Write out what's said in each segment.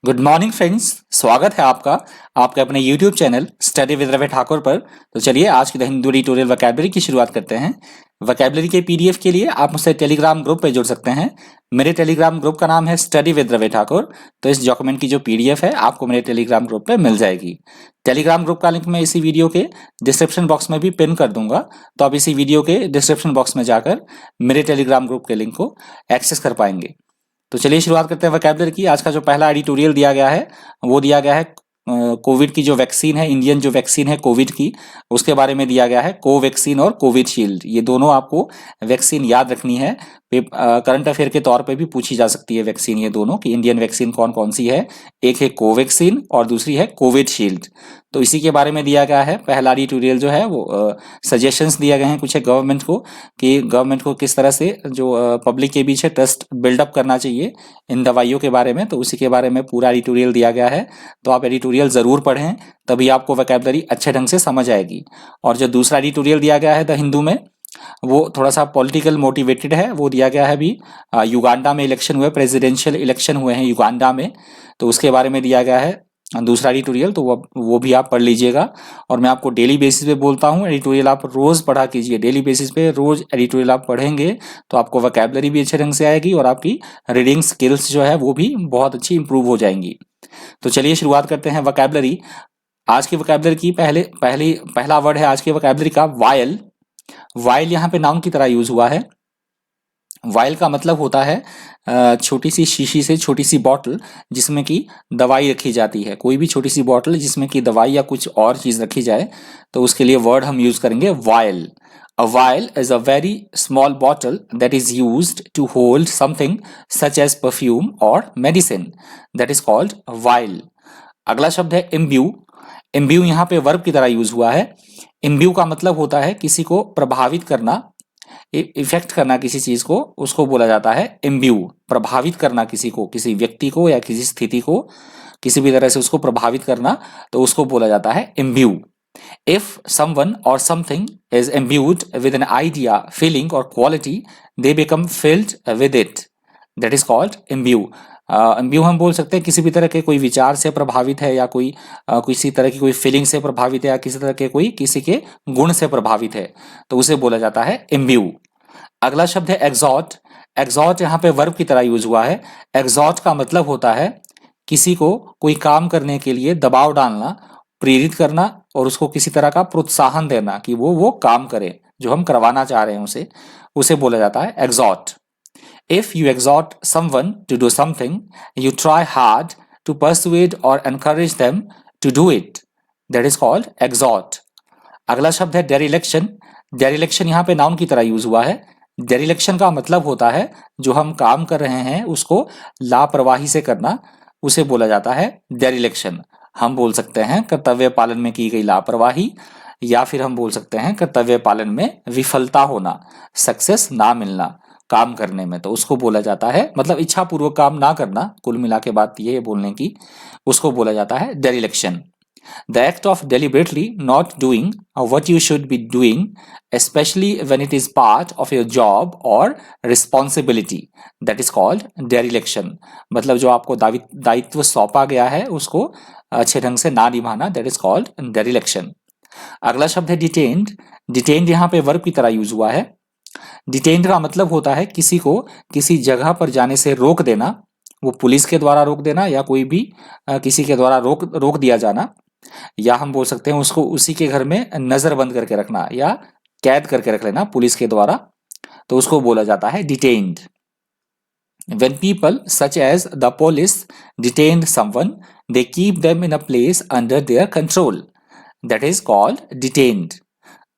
Good morning friends. स्वागत है आपका आपके अपने YouTube channel study with Ravi Thakur पर। तो चलिए आज की द हिंदू ट्यूटोरियल वोकैबुलरी की शुरुआत करते हैं। वोकैबुलरी के पीडीएफ के लिए आप मुझसे टेलीग्राम ग्रुप पे जुड़ सकते हैं। मेरे टेलीग्राम ग्रुप का नाम है स्टडी विद रवि ठाकुर। तो इस डॉक्यूमेंट की जो पीडीएफ है आपको मेरे टेलीग्राम ग्रुप पे मिल जाएगी। टेलीग्राम ग्रुप का लिंक मैं इसी वीडियो के डिस्क्रिप्शन बॉक्स में भी पिन कर दूंगा। तो आप इसी वीडियो के डिस्क्रिप्शन बॉक्स में जाकर मेरे टेलीग्राम ग्रुप के लिंक को एक्सेस कर पाएंगे। तो चलिए शुरुआत करते हैं वोकैबुलरी की। आज का जो पहला एडिटोरियल दिया गया है वो दिया गया है कोविड की जो वैक्सीन है, इंडियन जो वैक्सीन है कोविड की, उसके बारे में दिया गया है। कोवैक्सीन और कोविशील्ड, ये दोनों आपको वैक्सीन याद रखनी है। करंट अफेयर के तौर पे भी पूछी जा सकती है वैक्सीन, ये दोनों कि इंडियन वैक्सीन कौन कौन सी है। एक है कोवैक्सीन और दूसरी है कोविशील्ड। तो इसी के बारे में दिया गया है। पहला एडिटोरियल जो है वो सजेशंस दिए गए हैं कुछ गवर्नमेंट को कि गवर्नमेंट को किस तरह से जो पब्लिक के बीच है ट्रस्ट बिल्डअप करना चाहिए इन दवाइयों के बारे में। तो उसी के बारे में पूरा एडिटोरियल दिया गया है। तो आप एडिटोरियल जरूर पढ़ें, तभी आपको वोकैबुलरी अच्छे ढंग से समझ आएगी। और जो दूसरा एडिटोरियल दिया गया है द हिंदू में, वो थोड़ा सा पॉलिटिकल मोटिवेटेड है। वो दिया गया है अभी युगांडा में इलेक्शन हुए, प्रेसिडेंशियल इलेक्शन हुए हैं युगांडा में। तो उसके बारे में दिया गया है दूसरा एडिटोरियल। तो वो भी आप पढ़ लीजिएगा। और मैं आपको डेली बेसिस पे बोलता हूँ एडिटोरियल आप रोज पढ़ा कीजिए। डेली बेसिस पे रोज एडिटोरियल आप पढ़ेंगे तो आपको वोकैबुलरी भी अच्छे ढंग से आएगी और आपकी रीडिंग स्किल्स जो है वो भी बहुत अच्छी इंप्रूव हो जाएंगी। तो चलिए शुरुआत करते हैं वोकैबुलरी। आज की वोकैबुलरी की पहला वर्ड है आज की वोकैबुलरी का वायल। वायल यहाँ पे नाउन की तरह यूज हुआ है। वायल का मतलब होता है छोटी सी शीशी से छोटी सी बॉटल जिसमें कि दवाई रखी जाती है। कोई भी छोटी सी बॉटल जिसमें कि दवाई या कुछ और चीज रखी जाए तो उसके लिए वर्ड हम यूज करेंगे vial. A vial is a very small bottle that is used to hold something such as perfume or medicine. That is called vial. अगला शब्द है इम्ब्यू। इम्ब्यू यहाँ पे वर्ब की तरह यूज हुआ है। इम्ब्यू का मतलब होता है किसी को प्रभावित करना, इफेक्ट करना किसी चीज को, उसको बोला जाता है इम्ब्यू। प्रभावित करना किसी को, किसी व्यक्ति को या किसी स्थिति को किसी भी तरह से उसको प्रभावित करना, तो उसको बोला जाता है इम्ब्यू। If someone or something is imbued with an idea, feeling or quality, they become filled with it. That is called imbue. इम्ब्यू हम बोल सकते हैं किसी भी तरह के कोई विचार से प्रभावित है या कोई किसी तरह की कोई फीलिंग से प्रभावित है या किसी तरह के कोई किसी के गुण से प्रभावित है, तो उसे बोला जाता है इम्ब्यू। अगला शब्द है एग्जॉट। एग्जॉट यहाँ पे वर्ब की तरह यूज हुआ है। एग्जॉट का मतलब होता है किसी को कोई काम करने के लिए दबाव डालना, प्रेरित करना और उसको किसी तरह का प्रोत्साहन देना कि वो काम करे जो हम करवाना चाह रहे हैं उसे बोला जाता है एग्जॉट। If you exhort someone to do something, you try hard to persuade or encourage them to do it. That is called exhort. अगला शब्द है डेरिलेक्शन। डेरिलेक्शन यहाँ पे नाउन की तरह यूज हुआ है। डेरिलेक्शन का मतलब होता है जो हम काम कर रहे हैं उसको लापरवाही से करना, उसे बोला जाता है डेरिलेक्शन। हम बोल सकते हैं कर्तव्य पालन में की गई लापरवाही, या फिर हम बोल सकते हैं कर्तव्य पालन में विफलता होना, सक्सेस ना मिलना काम करने में, तो उसको बोला जाता है, मतलब इच्छा पूर्वक काम ना करना, कुल मिला के बात ये बोलने की, उसको बोला जाता है डेरिलेक्शन। The act of deliberately not doing what you should be doing, especially when it is part of your job or responsibility, that is called dereliction. मतलब जो आपको दायित्व सौंपा गया है उसको अच्छे ढंग से ना निभाना, that is called dereliction. अगला शब्द है डिटेन्ड। डिटेन्ड यहाँ पे वर्ब की तरह यूज हुआ है। डिटेन्ड का मतलब होता है किसी को किसी जगह पर जाने से रोक देना, वो पुलिस के द्वारा रोक देना या कोई भी किसी के द्वारा रोक दिया जाना, या हम बोल सकते हैं उसको उसी के घर में नजरबंद करके रखना या कैद करके रख लेना पुलिस के द्वारा, तो उसको बोला जाता है detained. When people such as the police detained someone, they keep them in a place under their control. That is called detained.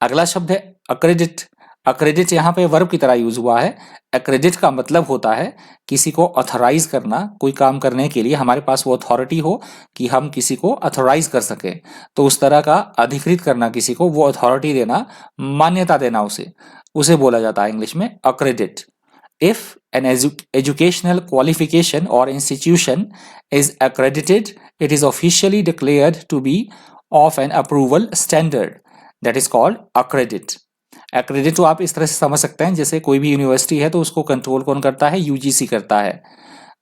अगला शब्द है अक्रेडिट। अक्रेडिट यहाँ पे वर्ब की तरह यूज हुआ है। अक्रेडिट का मतलब होता है किसी को ऑथराइज करना, कोई काम करने के लिए हमारे पास वो अथॉरिटी हो कि हम किसी को ऑथराइज कर सके, तो उस तरह का अधिकृत करना किसी को, वो अथॉरिटी देना, मान्यता देना, उसे बोला जाता है इंग्लिश में अक्रेडिट। If an educational qualification or institution is accredited, it is officially declared to be of an approval standard. That is called accredit. Accredit तो आप इस तरह से समझ सकते हैं जैसे कोई भी यूनिवर्सिटी है तो उसको कंट्रोल कौन करता है, यूजीसी करता है।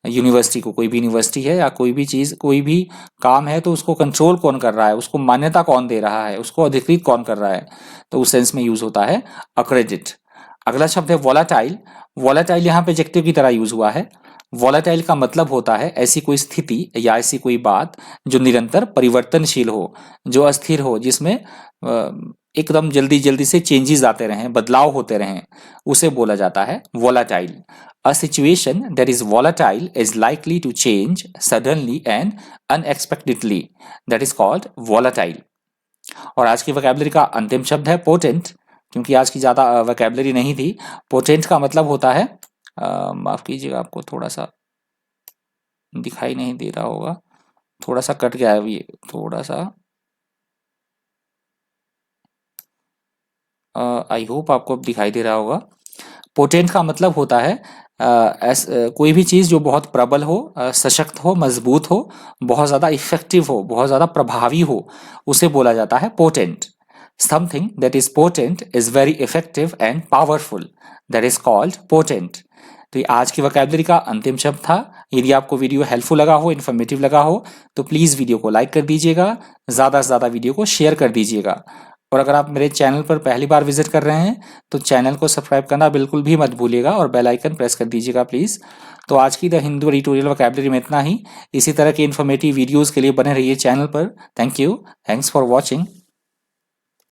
यूनिवर्सिटी को, कोई भी यूनिवर्सिटी है या कोई भी चीज़, कोई भी काम है तो उसको कंट्रोल कौन कर रहा है, उसको मान्यता कौन दे रहा है, उसको अधिकृत कौन कर रहा है, तो उस सेंस में यूज होता है अक्रेडिट। अगला शब्द है वॉलाटाइल। वॉलाटाइल यहाँ पे एडजेक्टिव की तरह यूज हुआ है। वॉलाटाइल का मतलब होता है ऐसी कोई स्थिति या ऐसी कोई बात जो निरंतर परिवर्तनशील हो, जो अस्थिर हो, जिसमें एकदम जल्दी जल्दी से चेंजेस आते रहें, बदलाव होते रहें, उसे बोला जाता है volatile. A situation that is volatile is likely to change suddenly and unexpectedly. That is called volatile. और आज की वोकैबुलरी का अंतिम शब्द है पोटेंट, क्योंकि आज की ज़्यादा वोकैबुलरी नहीं थी। पोटेंट का मतलब होता है, माफ़ कीजिएगा, आपको थोड़ा सा दिखाई नहीं दे रहा होगा, थोड़ा सा कट गया है ये, थोड़ा सा, आई होप आपको अब दिखाई दे रहा होगा। पोटेंट का मतलब होता है कोई भी चीज़ जो बहुत प्रबल हो, सशक्त हो, मजबूत हो, बहुत ज़्यादा इफेक्टिव हो, बहुत ज़्यादा प्रभावी हो, उसे बोला जाता है potent. Something that is potent is very effective and powerful, that is called potent. तो ये आज की वोकैबुलरी का अंतिम शब्द था। यदि आपको वीडियो हेल्पफुल लगा हो, इन्फॉर्मेटिव लगा हो, तो प्लीज़ वीडियो को लाइक कर दीजिएगा, ज़्यादा से ज़्यादा वीडियो को शेयर कर दीजिएगा। और अगर आप मेरे चैनल पर पहली बार विजिट कर रहे हैं तो चैनल को सब्सक्राइब करना बिल्कुल भी मत भूलिएगा और बेल आइकन प्रेस कर दीजिएगा प्लीज़। तो आज की द हिंदू एडिटोरियल वोकैबुलरी में इतना ही। इसी तरह के इन्फॉर्मेटिव वीडियोज़ के लिए बने रहिए चैनल पर। Thank you, thanks for watching.